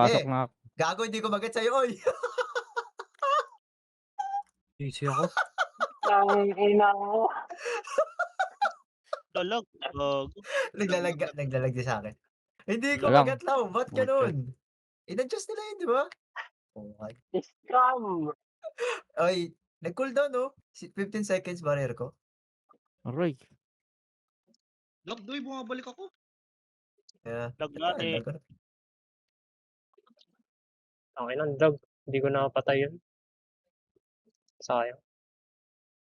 Pasok Eh, nga ako. gago hindi ko maget sa'yo, oy. Busy ako. Tangina mo. Lalag, gago. Naglalag din sa'kin. Hindi ko Lag. Lang. maget lang, ba't Bullshit. gano'n? In-adjust nila yun, di ba? Okay. Scam. Oy, nag-cooldown, oh. 15 seconds barrier ko. Aray. Lag, doy, bumabalik ako. Kaya, Lag nga eh. Tangina, lag. Hindi ko nakapatay yun. Sayang.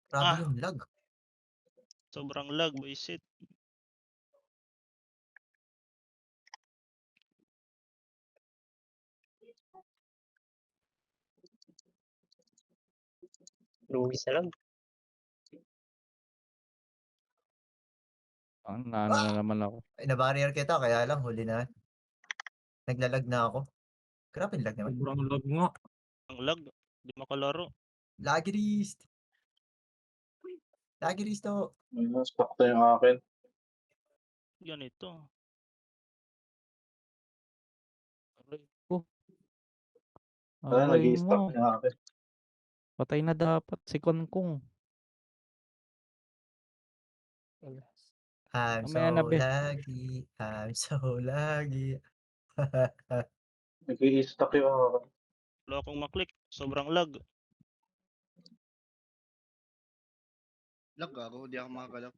Grabe Ah. yung lag. Sobrang lag, buisit. Luwis na lang. Naano na naman ako. Ay, na-barrier kita, kaya lang huli na. Naglalag na ako. Grabe yung lag naman. Sobrang lag nga. Ang lag, di makalaro. Lagirist. Lagirist to. Stock na yung akin. Ganito. Aray ko. Wala, Aray nag-i-stock mo. na yung akin. Patay na dapat si Konkong. I'm Mamaya na, so be. laggy. I'm so laggy. Nag-i-stock yung akin. Wala akong maklik. Sobrang lag. Lag, gago, di ako makagalaw.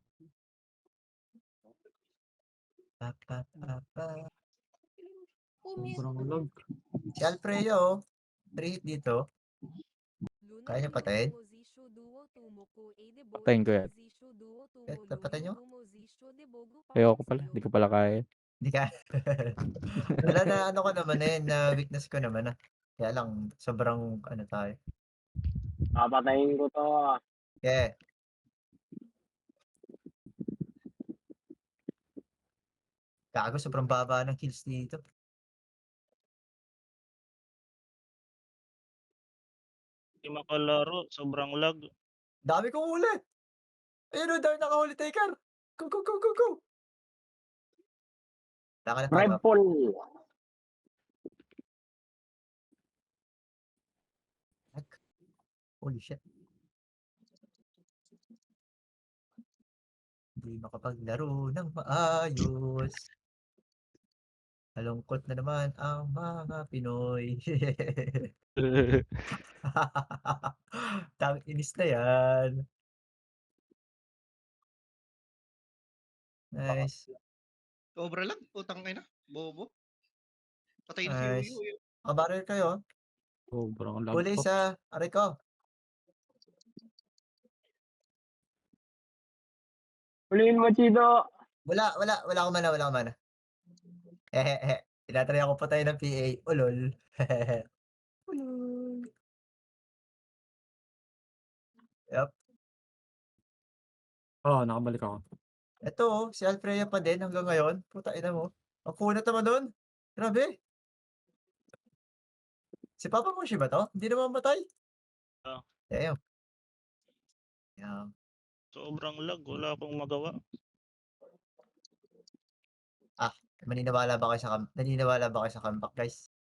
Pa, pa, pa, pa. Sobrang lag. Si Alfredo, oh. 3 hit dito. Kaya niya patayin? Patayin ko yan. Patayin nyo? Ayoko pala. Hindi ko pala kaya. Hindi ka. Wala na, ano ko naman eh, na weakness ko naman ah. Kaya lang, sobrang, ano tayo. Papatayin ko to. Yeah. Gago, sobrang baba ng kills dito. Di makalaro. Sobrang lag. Dami kong ulit. Ayun o, dami nakahuli taker. Go, go, go, go, go. Taka na, Red pop up. Bull. Holy shit. Hindi makapaglaro ng maayos. Malungkot na naman ang mga Pinoy. Tang inis na yan. Nice. Sobra lag, utang ina. Bobo. Patay na si Nice. Yuyu. Kabaril kayo. Sobrang lag Huli ko. sa aray ko. Huliin mo, Chido. Wala akong mana, wala akong mana. Hehehe. Tinatry ako patay ng PA. Ulol. Ulol. Yup. Nakabalik ako. Ito oh, si Alfreya pa din hanggang ngayon. Puta ina mo. Ang kunat naman doon. Grabe. Si Papa Moshi ba to? Hindi naman matay. Ah. Damn. Yeah. Sobrang lag. Wala akong magawa. Naniniwala ba kayo sa comeback, guys?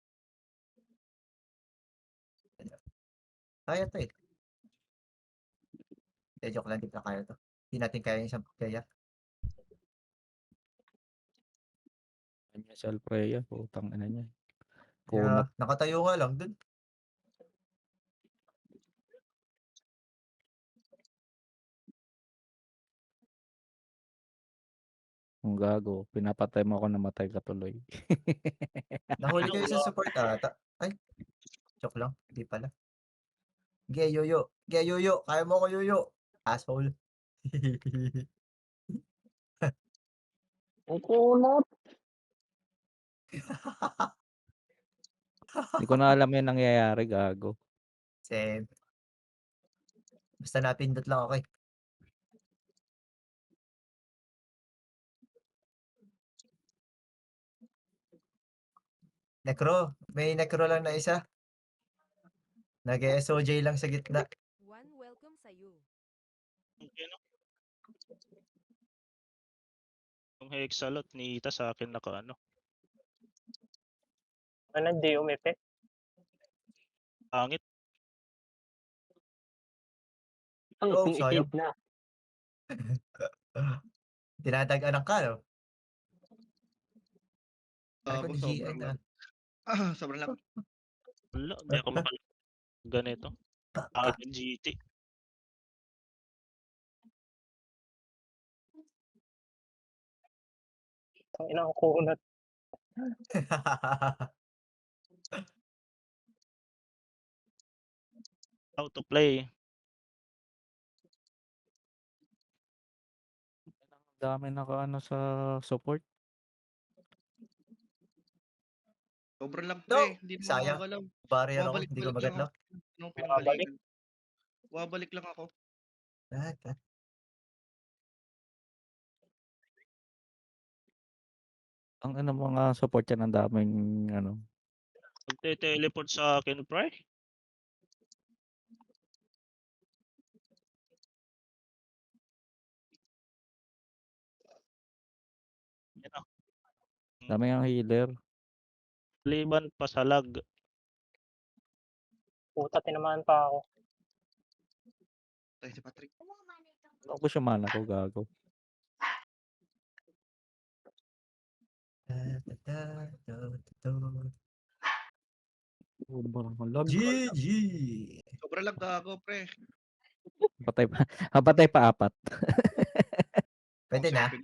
Kaya to eh. Joke lang, di na kaya to. Hindi natin kaya yung isang kaya. Kanya si Alfreya. Putang ina niya. Kaya, Kunat. nakatayo nga lang dun. Ang gago. Pinapatay mo ako, namatay ka tuloy. Nahuli kayo sa support ata. Ay, joke lang. Hindi pala. Ge, yoyo. Ge, yoyo. Kaya mo ko, yoyo. Asshole. Ang kunot. Hindi ko na alam yung nangyayari, gago. Same. Basta napindot lang ako eh. Necro. May necro lang na isa. Nag-SOJ lang sa gitna. Okay, no? Yung hexalot ni Ita sa akin naka ano. Ano, di umipik. Pangit. Ang Oh, sayang. iit na. Dinadaganan ka, no? Ay ko Gago, ni GI sobrang na. lag. Sobrang lag. Wala, hindi ako ganito. Tawag ng GT. Tangina ang kunat. How to play. Dami naka-ano sa support. Sobrang lag, No! pre. Hindi na Sayang. makakagalaw. Barrier ako, Bumabalik hindi ko lang magatlaw. ako. Ano pang Bumabalik? balikan? Bumabalik lang ako. Ah. Ang ano mga support yan, ang daming ano. Magte-teleport sa akin, pre. Yan na. Daming ang healer. Liban pa sa lag. Puta, tinamaan pa ako. Tayo si Patrick. Ako siya mana ko, gago. GG! Sobrang lag, gago, pre. Patay pa, patay pa 4. Pwede na. Sabi